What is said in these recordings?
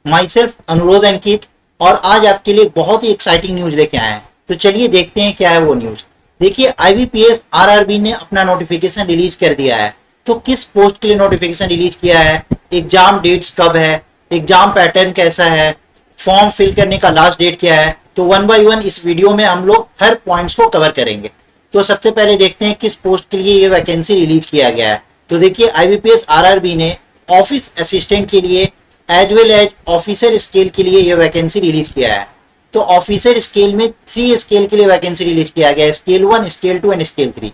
My self अनुरोध अंकित, और आज आपके लिए बहुत ही एक्साइटिंग न्यूज लेके आए हैं। तो चलिए देखते हैं क्या है वो न्यूज। देखिए IBPS RRB ने अपना नोटिफिकेशन रिलीज कर दिया है। तो किस पोस्ट के लिए नोटिफिकेशन रिलीज किया है, एग्जाम डेट्स कब है, एग्जाम पैटर्न कैसा है, फॉर्म फिल करने का लास्ट डेट क्या है, तो वन बाय वन इस वीडियो में हम लोग हर पॉइंट्स को कवर करेंगे। तो सबसे पहले देखते हैं किस पोस्ट के लिए ये वैकेंसी रिलीज किया गया है। तो देखिए IBPS RRB ने ऑफिस असिस्टेंट के लिए as well as officer scale के लिए ये वैकेंसी रिलीज किया है। तो ऑफिसर स्केल में 3 स्केल के लिए वैकेंसी रिलीज किया गया है, स्केल 1, स्केल 2 एंड स्केल 3।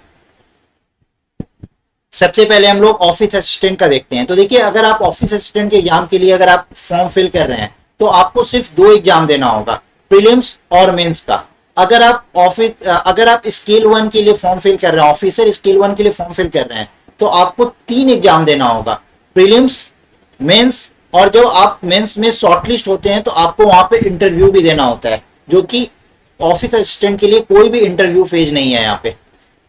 सबसे पहले हम लोग ऑफिस असिस्टेंट का देखते हैं। तो देखिए अगर आप ऑफिस असिस्टेंट के एग्जाम के लिए अगर आप फॉर्म फिल कर रहे हैं तो आपको सिर्फ 2 एग्जाम देना होगा, प्रीलिम्स और मेंस का। अगर आप स्केल 1 के लिए फॉर्म फिल कर रहे हैं, ऑफिसर स्केल 1 के लिए फॉर्म फिल कर रहे हैं, तो आपको 3 एग्जाम देना होगा, प्रीलिम्स, मेंस, और जब आप मेंस में शॉर्टलिस्ट होते हैं तो आपको वहां पे इंटरव्यू भी देना होता है, जो कि ऑफिस असिस्टेंट के लिए कोई भी इंटरव्यू फेज नहीं है यहाँ पे।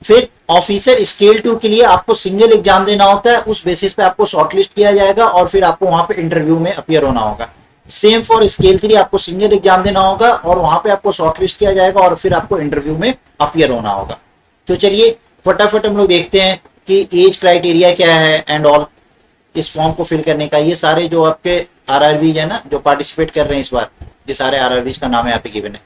फिर ऑफिसर स्केल 2 के लिए आपको सिंगल एग्जाम देना होता है, उस बेसिस पे आपको शॉर्टलिस्ट किया जाएगा और फिर आपको वहां पे इंटरव्यू में अपीयर होना होगा। सेम फॉर स्केल 3, आपको सिंगल एग्जाम देना होगा और वहां पे आपको शॉर्टलिस्ट किया जाएगा और फिर आपको इंटरव्यू में अपीयर होना होगा। तो चलिए फटाफट हम लोग देखते हैं कि एज क्राइटेरिया क्या है एंड ऑल इस फॉर्म को फिल करने का। ये सारे जो आपके RRBs है ना, जो पार्टिसिपेट कर रहे हैं इस बार, ये सारे RRBs का नाम यहाँ पे गिवन है।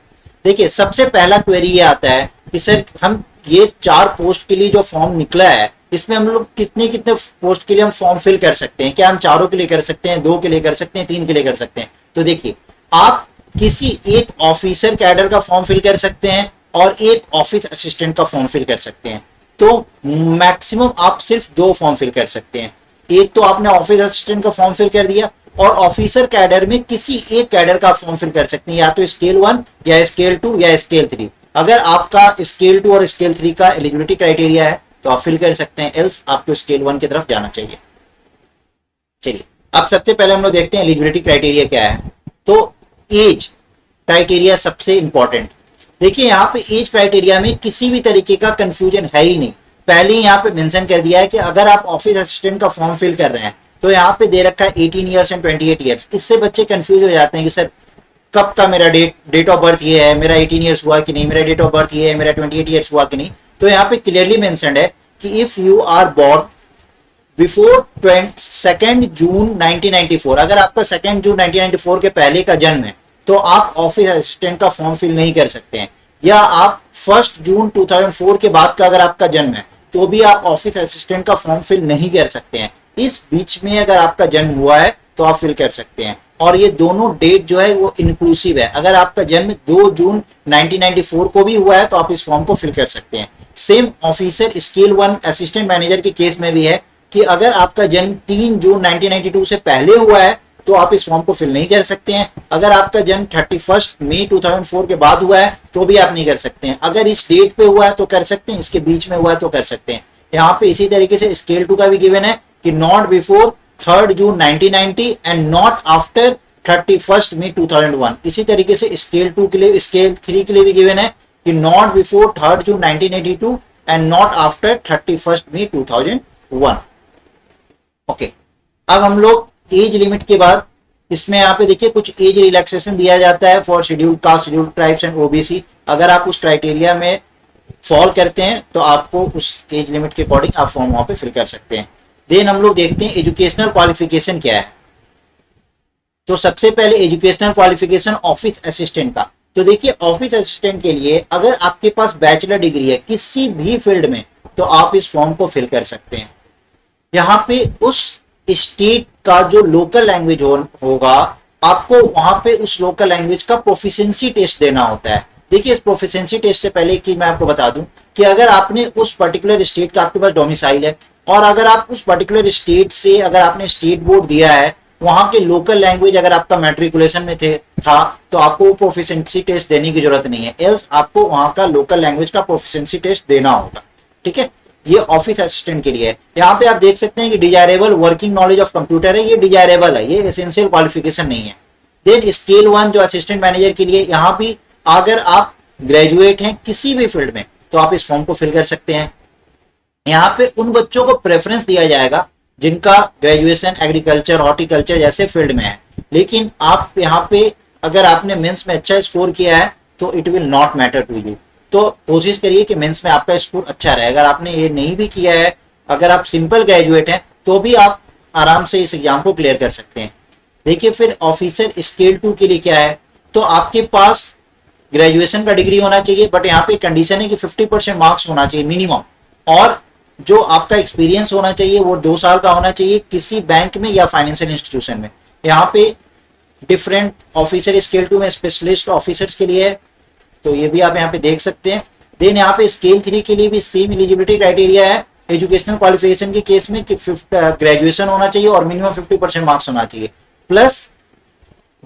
देखिए सबसे पहला क्वेरी ये आता है कि सर हम ये 4 पोस्ट के लिए जो फॉर्म निकला है, इसमें हम लोग कितने कितने पोस्ट के लिए हम फॉर्म फिल कर सकते हैं, क्या हम 4 के लिए कर सकते हैं, 2 के लिए कर सकते हैं, 3 के लिए कर सकते हैं। तो देखिए आप किसी एक ऑफिसर कैडर का फॉर्म फिल कर सकते हैं और एक ऑफिस असिस्टेंट का फॉर्म फिल कर सकते हैं। तो मैक्सिमम आप सिर्फ 2 फॉर्म फिल कर सकते हैं। एक तो आपने ऑफिस असिस्टेंट का फॉर्म फिल कर दिया, और ऑफिसर कैडर में किसी एक कैडर का फॉर्म फिल कर सकते हैं, या तो स्केल 1 या स्केल 2 या स्केल 3। अगर आपका स्केल 2 और स्केल 3 का एलिजिबिलिटी क्राइटेरिया है तो आप फिल कर सकते हैं, एल्स आपको स्केल 1 की तरफ जाना चाहिए। चलिए अब सबसे पहले हम लोग देखते हैं एलिजिबिलिटी क्राइटेरिया क्या है। तो एज क्राइटेरिया सबसे इंपॉर्टेंट। देखिए यहाँ पे एज क्राइटेरिया में किसी भी तरीके का कंफ्यूजन है ही नहीं। पहले ही यहाँ पे मेंशन कर दिया है कि अगर आप ऑफिस असिस्टेंट का फॉर्म फिल कर रहे हैं तो यहाँ पे दे रखा है 18 ईयर्स एंड 28 ईयर्स। इससे बच्चे कंफ्यूज हो जाते हैं कि सर कब का मेरा डेट ऑफ बर्थ ये है, मेरा 18 ईयर्स हुआ कि नहीं, मेरा डेट ऑफ बर्थ ये है, मेरा 28 ईयर्स हुआ कि नहीं। तो यहाँ पे क्लियरली मेंशन्ड है कि if you are born before 2 June 1994, अगर आपका 2 जून 1994 के पहले का जन्म है तो आप ऑफिस असिस्टेंट का फॉर्म फिल नहीं कर सकते हैं। या आप 1 जून 2004 के बाद का अगर आपका जन्म है तो भी आप ऑफिस असिस्टेंट का फॉर्म फिल नहीं कर सकते हैं। इस बीच में अगर आपका जन्म हुआ है तो आप फिल कर सकते हैं, और ये दोनों डेट जो है वो इंक्लूसिव है। अगर आपका जन्म 2 जून 1994 को भी हुआ है तो आप इस फॉर्म को फिल कर सकते हैं। Same officer scale 1 assistant manager के केस में भी है कि अगर आपका जन्म 3 जून 1992 से पहले हुआ है तो आप इस फॉर्म को फिल नहीं कर सकते हैं। अगर आपका जन्म 31 मई 2004 के बाद हुआ है तो भी आप नहीं कर सकते हैं। अगर इस डेट पे हुआ है तो कर सकते हैं, इसके बीच में हुआ है तो कर सकते हैं। यहाँ पे इसी तरीके से स्केल 2 का भी गिवन है कि not before 3 June 1990 and not after 31 May 2001। इसी तरीके से स्केल 2 के लिए, स्केल 3 के लिए भी गिवन है कि not before 3 June 1982 and not after 31 May 2001। Okay, अब हम लोग एज लिमिट के बाद इसमें यहाँ पे देखिए कुछ एज रिलैक्सेशन दिया जाता है for scheduled caste, scheduled tribes and OBC. अगर आप उस क्राइटेरिया में फॉल करते हैं तो आपको उस एज लिमिट के अकॉर्डिंग आप फॉर्म वहां पे फिल कर सकते हैं। देन हम लोग देखते हैं एजुकेशनल क्वालिफिकेशन क्या है। तो सबसे पहले एजुकेशनल क्वालिफिकेशन ऑफिस असिस्टेंट का। तो देखिए ऑफिस असिस्टेंट के लिए अगर आपके पास बैचलर डिग्री है किसी भी फील्ड में तो आप इस फॉर्म को फिल कर सकते हैं। यहाँ पे उस स्टेट का जो लोकल लैंग्वेज होगा आपको वहां पे उस लोकल लैंग्वेज का प्रोफिशिएंसी टेस्ट देना होता है। देखिए इस प्रोफिशिएंसी टेस्ट से पहले एक चीज मैं आपको बता दूं कि अगर आपने उस पर्टिकुलर स्टेट का आपके पास डोमिसाइल है और अगर आप उस पर्टिकुलर स्टेट से अगर आपने स्टेट बोर्ड दिया है, वहां के लोकल लैंग्वेज अगर आपका मैट्रिकुलेशन में था तो आपको वो प्रोफिशिएंसी टेस्ट देने की जरूरत नहीं है, एल्स आपको वहां का लोकल लैंग्वेज का प्रोफिशिएंसी टेस्ट देना होगा। ठीक है, ये ऑफिस असिस्टेंट के लिए है। यहाँ पे आप देख सकते हैं कि desirable working knowledge of computer है, ये डिजायरेबल है, ये एसेंशियल क्वालिफिकेशन नहीं है। देन स्केल 1 जो असिस्टेंट मैनेजर के लिए, यहाँ भी अगर आप ग्रेजुएट हैं किसी भी फील्ड में तो आप इस फॉर्म को फिल कर सकते हैं। यहाँ पे उन बच्चों को प्रेफरेंस दिया जाएगा जिनका ग्रेजुएशन एग्रीकल्चर, हॉर्टिकल्चर जैसे फील्ड में है। लेकिन आप यहाँ पे अगर आपने मेंस में अच्छा स्कोर किया है तो it will not matter to you. तो कोशिश करिए कि मेंस में आपका स्कोर अच्छा रहे। अगर आपने ये नहीं भी किया है, अगर आप सिंपल ग्रेजुएट हैं तो भी आप आराम से इस एग्जाम को क्लियर कर सकते हैं। देखिए फिर ऑफिसर स्केल 2 के लिए क्या है, तो आपके पास ग्रेजुएशन का डिग्री होना चाहिए, बट यहाँ पे कंडीशन है कि 50% मार्क्स होना चाहिए मिनिमम, और जो आपका एक्सपीरियंस होना चाहिए वो 2 साल का होना चाहिए किसी बैंक में या फाइनेंशियल इंस्टीट्यूशन में। यहाँ पे डिफरेंट ऑफिसर स्केल 2 में स्पेशलिस्ट ऑफिसर्स के लिए है, तो ये भी आप यहाँ पे देख सकते हैं। देन यहाँ पे स्केल 3 के लिए भी सेम एलिजिबिलिटी क्राइटेरिया है एजुकेशनल क्वालिफिकेशन के केस में कि ग्रेजुएशन होना चाहिए और मिनिमम 50% मार्क्स होना चाहिए, प्लस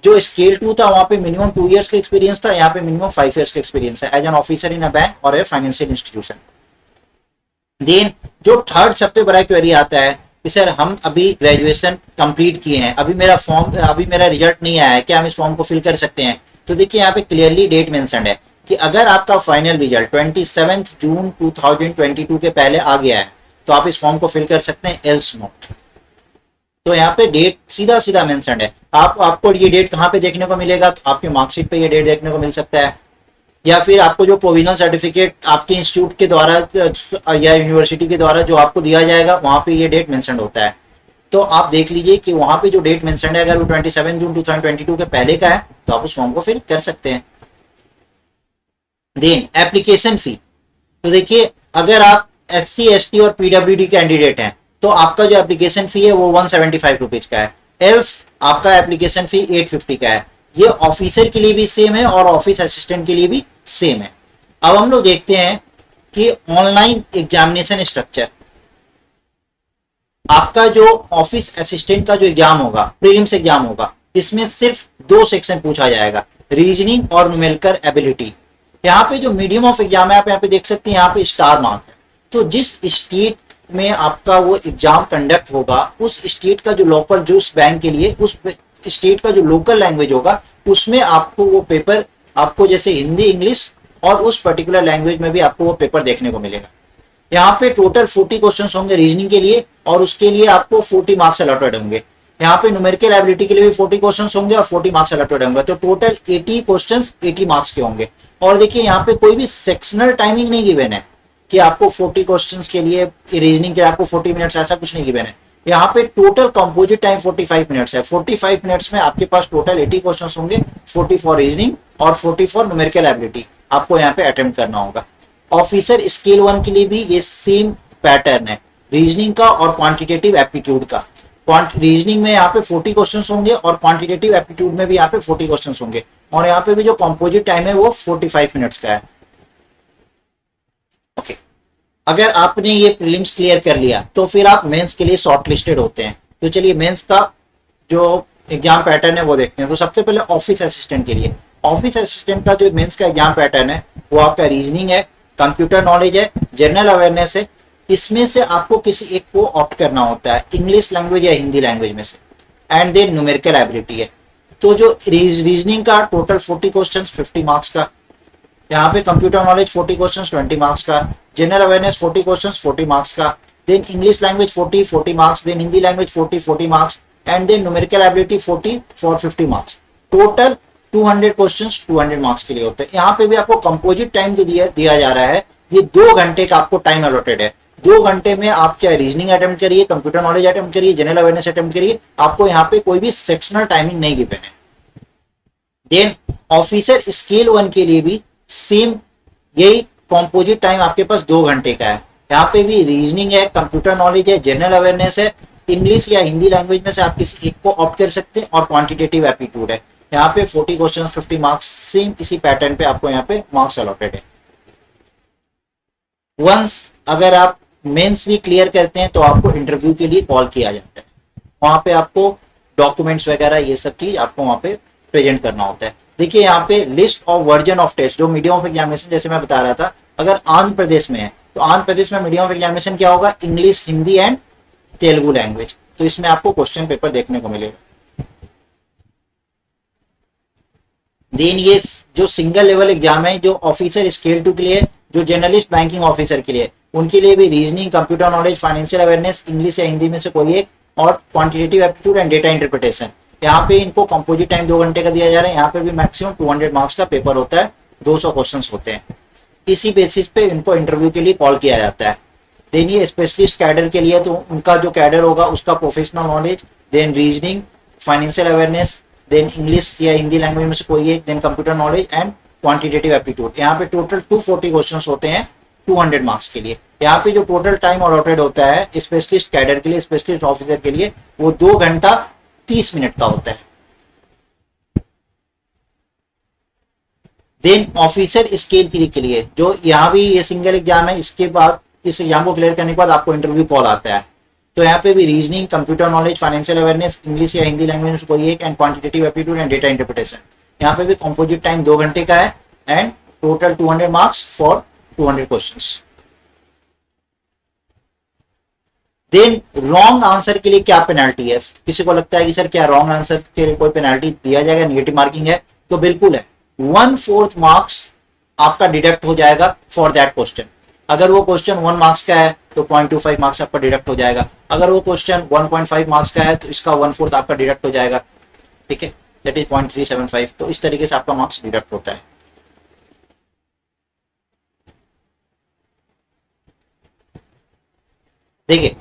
जो स्केल 2 था वहां पे मिनिमम 2 इयर्स का एक्सपीरियंस था, यहाँ पे मिनिमम 5 इयर्स का एक्सपीरियंस है as an officer in a bank और ए फाइनेंशियल इंस्टीट्यूशन। देन जो थर्ड सबसे बड़ा क्वेरी आता है कि सर हम अभी ग्रेजुएशन कंप्लीट किए हैं, अभी मेरा रिजल्ट नहीं आया है, क्या हम इस फॉर्म को फिल कर सकते हैं? तो देखिए यहाँ पे क्लियरली डेट मेंशन्ड है कि अगर आपका फाइनल रिजल्ट 27 जून 2022 के पहले आ गया है तो आप इस फॉर्म को फिल कर सकते हैं, एल्स नॉट। तो यहाँ पे डेट सीधा सीधा मेंशन्ड है। आपको ये डेट कहाँ पे देखने को मिलेगा, तो आपके मार्कशीट पे ये डेट देखने को मिल सकता है, या फिर आपको जो प्रोविजनल सर्टिफिकेट आपके इंस्टीट्यूट के द्वारा या यूनिवर्सिटी के द्वारा जो आपको दिया जाएगा वहां पे ये डेट मेंशन होता है। तो आप देख लीजिए कि वहां पे जो डेट मेंशन है अगर वो 27 जून 2022 के पहले का है तो आप उस फॉर्म को फिल कर सकते हैं। देन एप्लीकेशन फी, तो देखिए अगर आप SC ST और PWD कैंडिडेट हैं तो आपका जो एप्लीकेशन फी है वो 175 रुपीज का है, एल्स आपका एप्लीकेशन फी 850 का है। ये ऑफिसर के लिए भी सेम है और ऑफिस असिस्टेंट के लिए भी सेम है। अब हम लोग देखते हैं कि ऑनलाइन एग्जामिनेशन स्ट्रक्चर, आपका जो ऑफिस असिस्टेंट का जो एग्जाम होगा, प्रीलिम्स एग्जाम होगा, इसमें सिर्फ 2 सेक्शन पूछा जाएगा, रीजनिंग और न्यूमेरिकल एबिलिटी। यहाँ पे जो मीडियम ऑफ एग्जाम है आप यहाँ पे देख सकते हैं, यहाँ पे स्टार मार्क है। तो जिस स्टेट में आपका वो एग्जाम कंडक्ट होगा उस स्टेट का जो लोकल, जो उस बैंक के लिए उस स्टेट का जो लोकल लैंग्वेज होगा उसमें आपको वो पेपर, आपको जैसे हिंदी, इंग्लिश और उस पर्टिकुलर लैंग्वेज में भी आपको वो पेपर देखने को मिलेगा। यहाँ पे टोटल 40 क्वेश्चंस होंगे रीजनिंग के लिए और उसके लिए आपको 40 मार्क्स अलॉटेड होंगे। यहाँ पे न्यूमेरिकल एबिलिटी के लिए भी 40 क्वेश्चंस होंगे और 40 मार्क्स अलॉटेड होंगे, तो टोटल 80 क्वेश्चंस 80 मार्क्स के होंगे। और देखिए यहाँ पे कोई भी सेक्शनल टाइमिंग नहीं गिवन है कि आपको 40 क्वेश्चंस के लिए रीजनिंग के आपको 40 मिनट्स, ऐसा कुछ नहीं गिवन है। यहाँ पे टोटल कंपोजिट टाइम 45 मिनट्स है। 45 मिनट्स में आपके पास टोटल 80 क्वेश्चंस होंगे, 40 फॉर रीजनिंग और 40 फॉर न्यूमेरिकल एबिलिटी आपको यहाँ पे अटेम्प्ट करना होगा। ऑफिसर स्केल 1 के लिए भी ये सेम पैटर्न है, रीजनिंग का और क्वांटिटेटिव एप्टीट्यूड का। रीजनिंग में यहाँ पे 40 क्वेश्चंस होंगे और क्वांटिटेटिव एप्टीट्यूड में भी यहाँ पे 40 क्वेश्चंस होंगे, और यहाँ पे भी जो कंपोजिट टाइम है वो 45 मिनट्स का है। ओके, अगर आपने ये प्रीलिम्स क्लियर कर लिया तो फिर आप मेंस के लिए शॉर्टलिस्टेड होते हैं। तो चलिए मेंस का जो एग्जाम पैटर्न है वो देखते हैं। तो सबसे पहले ऑफिस असिस्टेंट के लिए, ऑफिस असिस्टेंट का जो मेंस का एग्जाम पैटर्न है वो आपका रीजनिंग है, कंप्यूटर नॉलेज है, जनरल अवेयरनेस है। इसमें से आपको किसी एक को ऑप्ट करना होता है, इंग्लिश लैंग्वेज या हिंदी लैंग्वेज में से, एंड देन न्यूमेरिकल एबिलिटी है। तो जो रीजनिंग का टोटल 40 क्वेश्चन 50 मार्क्स का, यहाँ पे कंप्यूटर नॉलेज 40 क्वेश्चन 20 मार्क्स का, जनरल अवेयरनेस 40 क्वेश्चन 40 मार्क्स का, then English language 40 marks, then Hindi language 40 marks, and then numerical ability 40 for 50 marks. Total 200 questions 200 marks के लिए होते हैं। यहाँ पे भी आपको कंपोजिट टाइम दिया जा रहा है, ये 2 घंटे का आपको टाइम अलॉटेड है। 2 घंटे में आप चाहे रीजनिंग अटेम्प्ट करिए, कंप्यूटर नॉलेज अटेम्प्ट करिए, जनरल अवेयरनेस अटेम्प्ट करिए, आपको यहाँ पे कोई भी सेक्शनल टाइमिंग नहीं गिवन है। देन ऑफिसर स्केल 1 के लिए भी सेम यही कंपोजिट टाइम आपके पास 2 घंटे का है। यहाँ पे भी रीजनिंग है, कंप्यूटर नॉलेज है, जनरल अवेयरनेस है, इंग्लिश या हिंदी लैंग्वेज में से आप किसी एक को ऑप्ट कर सकते हैं, और क्वांटिटेटिव एप्टीट्यूड है। यहाँ पे 40 क्वेश्चन 50 मार्क्स, सेम इसी पैटर्न पे आपको यहाँ पे मार्क्स अलॉटेड है। वंस अगर आप मेंस भी क्लियर करते हैं तो आपको इंटरव्यू के लिए कॉल किया जाता है। वहां पे आपको डॉक्यूमेंट्स वगैरह ये सब चीज आपको वहां पे प्रेजेंट करना होता है। देखिए यहाँ पे list of version of test, जो मीडियम ऑफ एग्जामिनेशन जैसे मैं बता रहा था, अगर आंध्र प्रदेश में है तो आंध्र प्रदेश में मीडियम ऑफ एग्जामिनेशन क्या होगा, English, Hindi and Telugu language. तो इसमें आपको क्वेश्चन पेपर देखने को मिलेगा। देन ये जो सिंगल लेवल एग्जाम है जो ऑफिसर स्केल 2 के लिए, जो जर्नलिस्ट बैंकिंग ऑफिसर के लिए, उनके लिए भी reasoning, computer knowledge, financial awareness, English या हिंदी में से कोई एक, और quantitative aptitude and data interpretation. यहाँ पे इनको कंपोजिट टाइम 2 घंटे का दिया जा रहा है, यहाँ पे भी मैक्सिमम 200 मार्क्स का पेपर होता है, 200 क्वेश्चंस होते हैं। इसी बेसिस पे इनको इंटरव्यू के लिए कॉल किया जाता है। देन ये स्पेशलिस्ट कैडर के लिए, तो उनका जो कैडर होगा उसका professional knowledge, then reasoning, financial awareness, then English या हिंदी लैंग्वेज में से कोई एक, then computer knowledge and quantitative aptitude. यहाँ पे टोटल 240 क्वेश्चंस होते हैं 200 मार्क्स के लिए। यहाँ पे जो टोटल टाइम अलॉटेड होता है स्पेशलिस्ट कैडर के लिए, स्पेशलिस्ट ऑफिसर के लिए, वो 2 घंटा 30 मिनट का होता है। देन ऑफिसर स्केल 3 के लिए, जो यहाँ भी ये सिंगल एग्जाम है, इसके बाद इस एग्जाम को क्लियर करने के बाद आपको इंटरव्यू कॉल आता है। तो यहाँ पे भी reasoning, computer knowledge, financial awareness, English या हिंदी लैंग्वेज में कोई एक, and quantitative aptitude and data interpretation. यहाँ पे भी कंपोजिट टाइम 2 घंटे का है and total 200 marks for 200 questions. Then wrong answer के लिए क्या पेनल्टी है? किसी को लगता है कि सर क्या रॉन्ग आंसर के लिए कोई पेनल्टी दिया जाएगा, नेगेटिव मार्किंग है? तो बिल्कुल है, 1/4 मार्क्स आपका डिडक्ट हो जाएगा फॉर दैट क्वेश्चन। अगर वो क्वेश्चन 1 मार्क्स का है तो 0.25 मार्क्स आपका डिडक्ट हो जाएगा। अगर वो क्वेश्चन 1.5 मार्क्स का है तो इसका 1/4 आपका डिडक्ट हो जाएगा। ठीक है, दैट इज 0.375। तो इस तरीके से आपका मार्क्स डिडक्ट होता है। देखिए,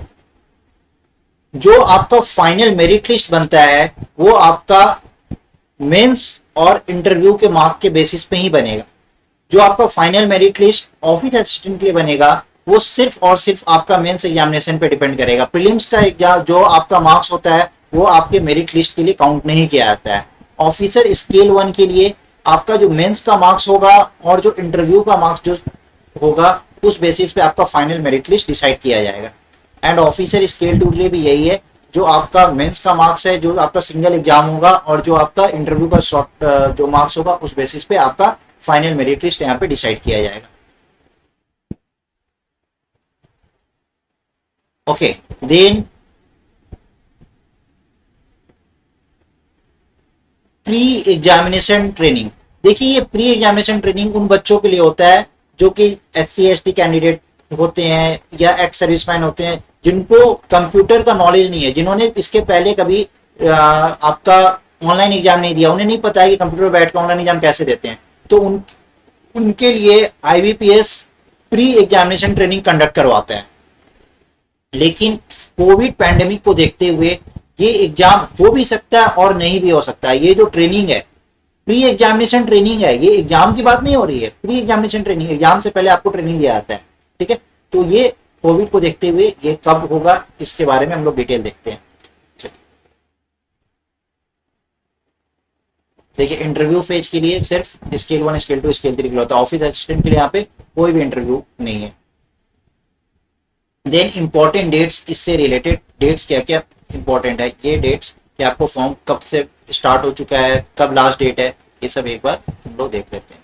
जो आपका फाइनल मेरिट लिस्ट बनता है वो आपका मेंस और इंटरव्यू के मार्क के बेसिस पे ही बनेगा। जो आपका final merit list office assistant के लिए बनेगा वो सिर्फ और सिर्फ आपका मेंस एग्जामिनेशन पे डिपेंड करेगा। प्रीलिम्स का एग्जाम जो आपका मार्क्स होता है वो आपके मेरिट लिस्ट के लिए काउंट नहीं किया जाता है। ऑफिसर स्केल 1 के लिए आपका जो मेंस का मार्क्स होगा और जो इंटरव्यू का मार्क्स जो होगा उस बेसिस पे आपका फाइनल मेरिट लिस्ट डिसाइड किया जाएगा। एंड ऑफिसर स्केल 2 के लिए भी यही है, जो आपका मेंस का मार्क्स है, जो आपका सिंगल एग्जाम होगा और जो आपका इंटरव्यू का शॉर्ट जो मार्क्स होगा उस बेसिस पे आपका फाइनल मेरिट लिस्ट यहाँ पे डिसाइड किया जाएगा। Okay, then pre examination training. देखिए, ये प्री एग्जामिनेशन ट्रेनिंग उन बच्चों के लिए होता है जो कि SC/ST कैंडिडेट होते हैं या एक्स सर्विसमैन होते हैं, जिनको कंप्यूटर का नॉलेज नहीं है, जिन्होंने इसके पहले कभी आपका ऑनलाइन एग्जाम नहीं दिया, उन्हें नहीं पता है कि कंप्यूटर बैठ कर ऑनलाइन एग्जाम कैसे देते हैं। तो उनके लिए IBPS pre examination training conduct करवाता है। लेकिन कोविड पैंडेमिक को देखते हुए ये एग्जाम हो भी सकता है और नहीं भी हो सकता है। ये जो ट्रेनिंग है, प्री एग्जामिनेशन ट्रेनिंग है, ये एग्जाम की बात नहीं हो रही है, प्री एग्जामिनेशन ट्रेनिंग, एग्जाम से पहले आपको ट्रेनिंग दिया जाता है। ठीक है, तो ये कोविड को देखते हुए ये कब होगा इसके बारे में हम लोग डिटेल देखते हैं। देखिए, इंटरव्यू फेज के लिए सिर्फ स्केल 1, स्केल 2, स्केल 3 के लिए होता है। ऑफिस असिस्टेंट के लिए यहाँ पे कोई भी इंटरव्यू नहीं है। देन इंपॉर्टेंट डेट्स, इससे रिलेटेड डेट्स क्या क्या इंपॉर्टेंट है, ये डेट्स कि आपको फॉर्म कब से स्टार्ट हो चुका है, कब लास्ट डेट है, ये सब एक बार हम लोग देख लेते हैं।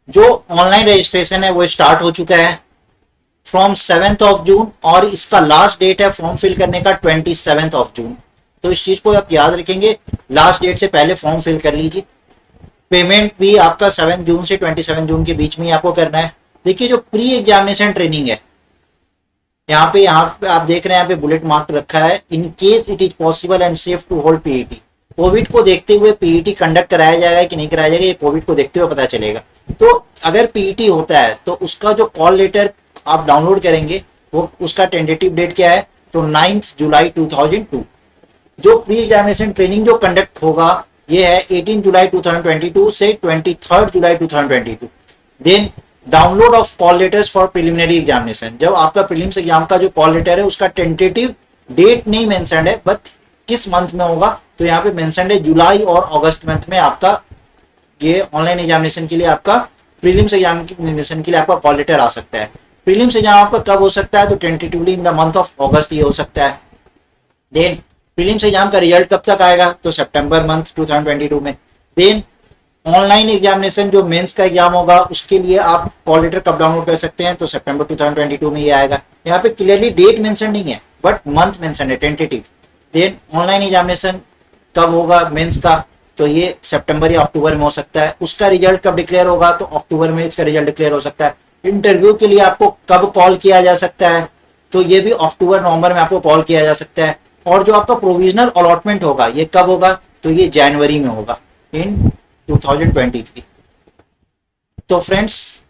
जो ऑनलाइन रजिस्ट्रेशन है वो स्टार्ट हो चुका है फ्रॉम 7 जून और इसका लास्ट डेट है फॉर्म फिल करने का 27 जून। तो इस चीज को आप याद रखेंगे, लास्ट डेट से पहले फॉर्म फिल कर लीजिए। पेमेंट भी आपका 7 जून से 27 जून के बीच में ही आपको करना है। देखिए, जो प्री एग्जामिनेशन ट्रेनिंग है, यहाँ पे आप देख रहे हैं, यहाँ पे बुलेट मार्क रखा है, in case it is possible and safe to hold PET. Covid को देखते हुए पीईटी कंडक्ट कराया जाएगा कि नहीं कराया जाएगा, ये कोविड को देखते हुए पता चलेगा। तो अगर पीईटी होता है तो उसका जो कॉल लेटर आप डाउनलोड करेंगे वो उसका टेंटेटिव डेट क्या है, तो 9 जुलाई 2002। जो प्री एग्जामिनेशन ट्रेनिंग जो कंडक्ट होगा ये है 18 जुलाई 2022 से 23 जुलाई 2022। Then download of call letters for preliminary examination, जब आपका प्रीलिम्स एग्जाम का जो कॉल लेटर है उसका टेंटेटिव डेट नहीं मेंशन है, बट किस मंथ में होगा तो यहाँ पे मेंशन है जुलाई और अगस्त मंथ में आपका ये ऑनलाइन एग्जामिनेशन के लिए आपका प्रीलिम्स एग्जामिनेशन के लिए आपका कॉल लेटर आ सकता है। प्रीलिम्स एग्जाम आपका कब हो सकता है, तो tentatively in the month of अगस्त ये हो सकता है। देन प्रीलिम्स एग्जाम का रिजल्ट कब तक आएगा, तो सितंबर मंथ 2022 में। देन ऑनलाइन एग्जामिनेशन जो मेंस का एग्जाम होगा उसके लिए आप कॉल लेटर कब डाउनलोड कर सकते हैं, तो सितंबर 2022 में ये आएगा। यहाँ पे क्लियरली डेट मेंशन नहीं है बट मंथ मेंशन है, टेंटेटिव। देन ऑनलाइन एग्जामिनेशन कब होगा मेंस का, तो ये सितंबर या अक्टूबर में हो सकता है। उसका रिजल्ट कब डिक्लेयर होगा, तो अक्टूबर में इसका रिजल्ट डिक्लेयर हो सकता है। इंटरव्यू के लिए आपको कब कॉल किया जा सकता है, तो ये भी अक्टूबर नवंबर में आपको कॉल किया जा सकता है। और जो आपका प्रोविजनल अलॉटमेंट होगा ये कब होगा, तो ये जनवरी में होगा इन 2023। तो फ्रेंड्स,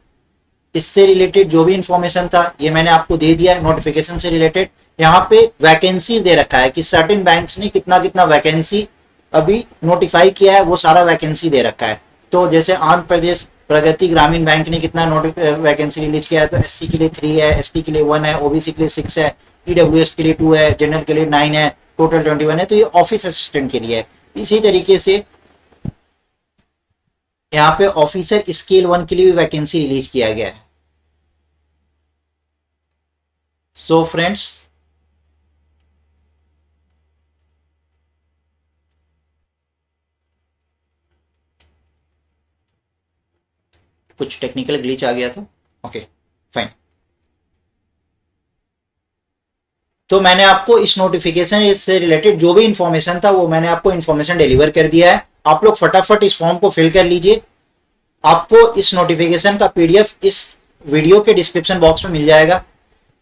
इससे रिलेटेड जो भी इंफॉर्मेशन था ये मैंने आपको दे दिया है। नोटिफिकेशन से रिलेटेड यहाँ पे वैकेंसी दे रखा है कि सर्टेन बैंक्स ने कितना कितना वैकेंसी अभी नोटिफाई किया है, वो सारा वैकेंसी दे रखा है। तो जैसे आंध्र प्रदेश प्रगति ग्रामीण बैंक ने कितना वैकेंसी रिलीज किया है, तो एससी के लिए 3 है, एसटी के लिए 1 है, ओबीसी के लिए 6 है, ईडब्ल्यूएस के लिए 2 है, जनरल के लिए 9 है, टोटल 21 है। तो ये ऑफिस असिस्टेंट के लिए है। इसी तरीके से यहाँ पे ऑफिसर स्केल 1 के लिए भी वैकेंसी रिलीज किया गया है। सो फ्रेंड्स, कुछ टेक्निकल ग्लिच आ गया था, ओके फाइन। तो मैंने आपको इस नोटिफिकेशन से रिलेटेड जो भी इंफॉर्मेशन था वो मैंने आपको इंफॉर्मेशन डिलीवर कर दिया है। आप लोग फटाफट इस फॉर्म को फिल कर लीजिए। आपको इस नोटिफिकेशन का पीडीएफ इस वीडियो के डिस्क्रिप्शन बॉक्स में मिल जाएगा।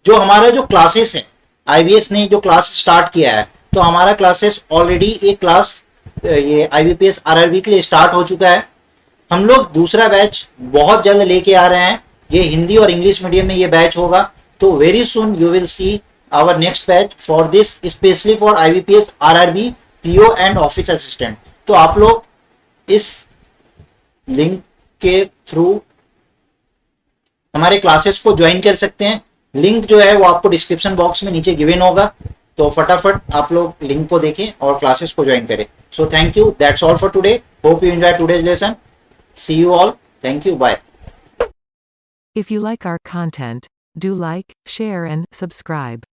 जो हमारा जो क्लासेस है, आईबीएस ने जो क्लास स्टार्ट किया है, तो हमारा क्लासेस ऑलरेडी एक क्लास ये आईबीपीएस आरआरबी के लिए स्टार्ट हो चुका है। हम लोग दूसरा बैच बहुत जल्द लेके आ रहे हैं। ये हिंदी और इंग्लिश मीडियम में ये बैच होगा। तो very soon you will see our next batch for this, specially for IBPS RRB PO and office assistant. तो आप लोग इस लिंक के थ्रू हमारे क्लासेस को ज्वाइन कर सकते हैं। लिंक जो है वो आपको डिस्क्रिप्शन बॉक्स में नीचे गिवन होगा। तो फटाफट आप लोग लिंक को देखें और क्लासेस को ज्वाइन करें। So thank you, that's all for today. Hope you enjoy today's lesson. See you all. Thank you. Bye. If you like our content, do like, share and subscribe.